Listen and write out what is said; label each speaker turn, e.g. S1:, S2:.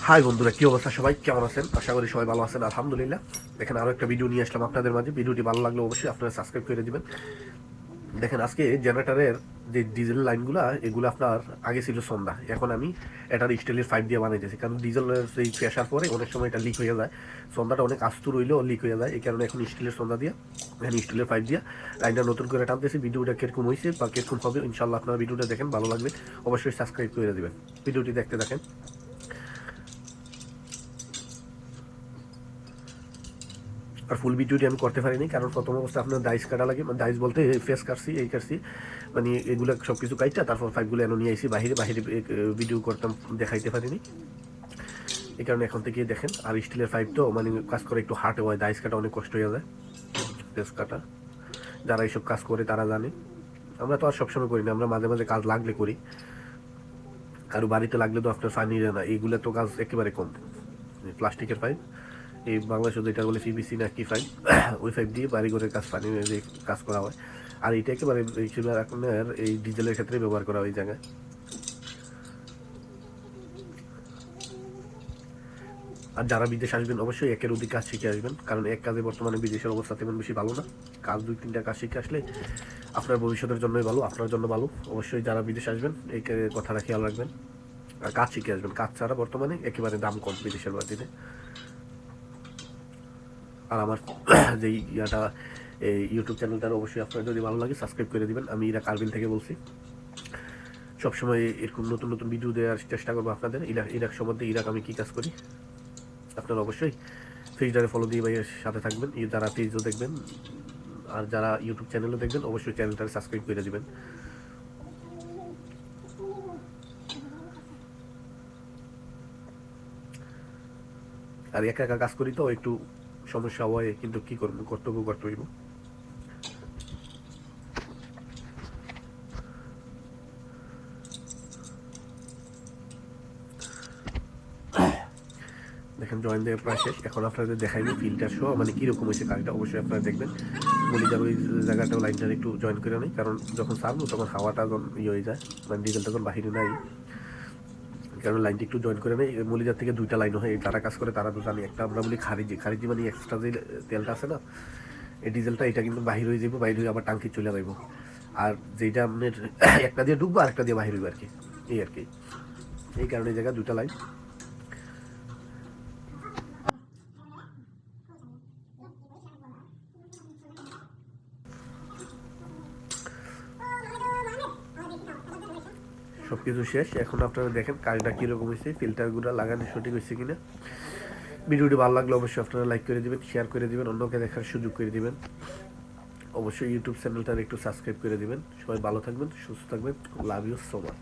S1: High বন্ধুরা, কি অবস্থা? সবাই কেমন আছেন? আশা করি সবাই ভালো আছেন। আলহামদুলিল্লাহ। দেখেন, আরো একটা ভিডিও নিয়ে আসলাম আপনাদের মাঝে। ভিডিওটি ভালো লাগলে অবশ্যই আপনারা সাবস্ক্রাইব করে দিবেন। দেখেন, আজকে জেনারেটরের যে ডিজেল লাইনগুলা, এগুলো আপনার আগে ছিল সন্ধ্যা, এখন আমি এটার স্টিলের পাইপ দিয়ে বানাইতেছি। কারণ ডিজেলের সেই প্রেশার পরে অনেক সময় এটা লিক হয়ে যায়, সন্ধ্যাটা অনেক আস্তু রইলেও লিক হয়ে যায়। এই কারণে এখন স্টিলের সন্ধ্যা দিয়ে, এখানে স্টিলের পাইপ দিয়ে লাইনটা নতুন করে টানতেছি। ভিডিওটা কিরকম হয়েছে বা কিরকম হবে, ইনশাল্লাহ আপনারা ভিডিওটা দেখেন, ভালো লাগলে অবশ্যই সাবস্ক্রাইব করে দিবেন। ভিডিওটি দেখতে দেখেন। আর ফুল ভিডিওটি আমি করতে পারিনি, কারণ প্রথম অবস্থায় আপনার ডাইস কাটা লাগে, মানে ডাইস বলতে ফেস কাটছি, এই কাটছি, মানে এগুলো সব কিছু কাটটা তারপর পাইপগুলো এনে নিয়ে আসি বাহিরে বাহিরে ভিডিও করতাম, দেখাইতে পারিনি। এই কারণে এখন থেকে দেখেন। আর স্টিলের পাইপ তো মানে কাজ করে একটু হার্ড হয়, ডাইস কাটা অনেক কষ্ট হয়ে যায়, ফেস কাটা। যারা এইসব কাজ করে তারা জানে। আমরা তো আর সবসময় করি না, আমরা মাঝে মাঝে কাজ লাগলে করি। কারো বাড়িতে লাগলে তো আপনার ফানি না, এইগুলো তো কাজ একেবারে কম। প্লাস্টিকের পাইপ, এই বাংলাদেশে যেটা বলে পিভিসি না কি পাইপ, ওই পাইপ দিয়ে বাড়িঘরের কাজ পানি কাজ করা হয়। আর এটা একেবারে বেশিরভাগ আপনার এই ডিজেলের ক্ষেত্রে ব্যবহার করা হয় এই জায়গায়। আর যারা বিদেশ আসবেন অবশ্যই একের অধিক কাজ শিখে আসবেন, কারণ এক কাজে বর্তমানে বিদেশের অবস্থা তেমন বেশি ভালো না। কাজ 2-3টা কাজ শিখে আসলে আপনার ভবিষ্যতের জন্যই ভালো, আপনার জন্য ভালো। অবশ্যই যারা বিদেশ আসবেন এই কথাটা খেয়াল রাখবেন, আর কাজ শিখে আসবেন। কাজ ছাড়া বর্তমানে একেবারে দাম কম বিদেশের বাড়িতে। আর আমার যেই ইয়াটা, এই ইউটিউব চ্যানেলটার অবশ্যই আপনার যদি ভালো লাগে সাবস্ক্রাইব করে দিবেন। আমি ইরাক আরবিল থেকে বলছি। সবসময় এরকম নতুন নতুন ভিডিও দেওয়ার চেষ্টা করবো আপনাদের। ইরাক সম্বন্ধে, ইরাক আমি কী কাজ করি। আপনারা অবশ্যই ফেসটারে ফলো দিয়ে ভাইয়ের সাথে থাকবেন, যারা পেজও দেখবেন আর যারা ইউটিউব চ্যানেলও দেখবেন, অবশ্যই চ্যানেলটাকে সাবস্ক্রাইব করে দিবেন। আর একা একা কাজ করি তো একটু সমস্যা হয়, কিন্তু কী করবো, কর্তব্য করতে হইব। দেখেন, জয়েন দেওয়া প্রায় শেষ। এখন আপনাদের দেখাইনি ফিল্টার সহ মানে কীরকম হয়েছে কাজটা, অবশ্যই আপনারা দেখবেন। মলিদার ওই জায়গাটাও লাইনটার একটু জয়েন করে নেই, কারণ যখন সারবো তখন হাওয়াটা যখন ইয়ে হয়ে যায়, মানে ডিজেলটা যখন বাহিরে নাই, কারণ লাইনটা একটু জয়েন করে নেই। মলিদার থেকে 2টা লাইন হয়, যারা কাজ করে তারা তো জানি। একটা আমরা বলি খারিজি, খারিজি মানে এক্সট্রা যে তেলটা আছে না, এই ডিজেলটা, এটা কিন্তু বাহির হয়ে যাবো, বাহির হয়ে আবার টাঙ্কি চলে যাবো। আর যেটা আপনার একটা দিয়ে ঢুকবো আর একটা দিয়ে বাহির হইব আর কি, এই আর কি। এই কারণে এই জায়গায় 2টা লাইন। সব কিছু শেষ। এখন আপনারা দেখেন কাজটা কীরকম হয়েছে, ফিল্টারগুলো লাগানো সঠিক হয়েছে কিনা। ভিডিওটি ভালো লাগলে অবশ্যই আপনারা লাইক করে দিবেন, শেয়ার করে দিবেন, অন্যকে দেখার সুযোগ করে দিবেন। অবশ্যই ইউটিউব চ্যানেলটার একটু সাবস্ক্রাইব করে দিবেন। সবাই ভালো থাকবেন, সুস্থ থাকবেন। Love you so much.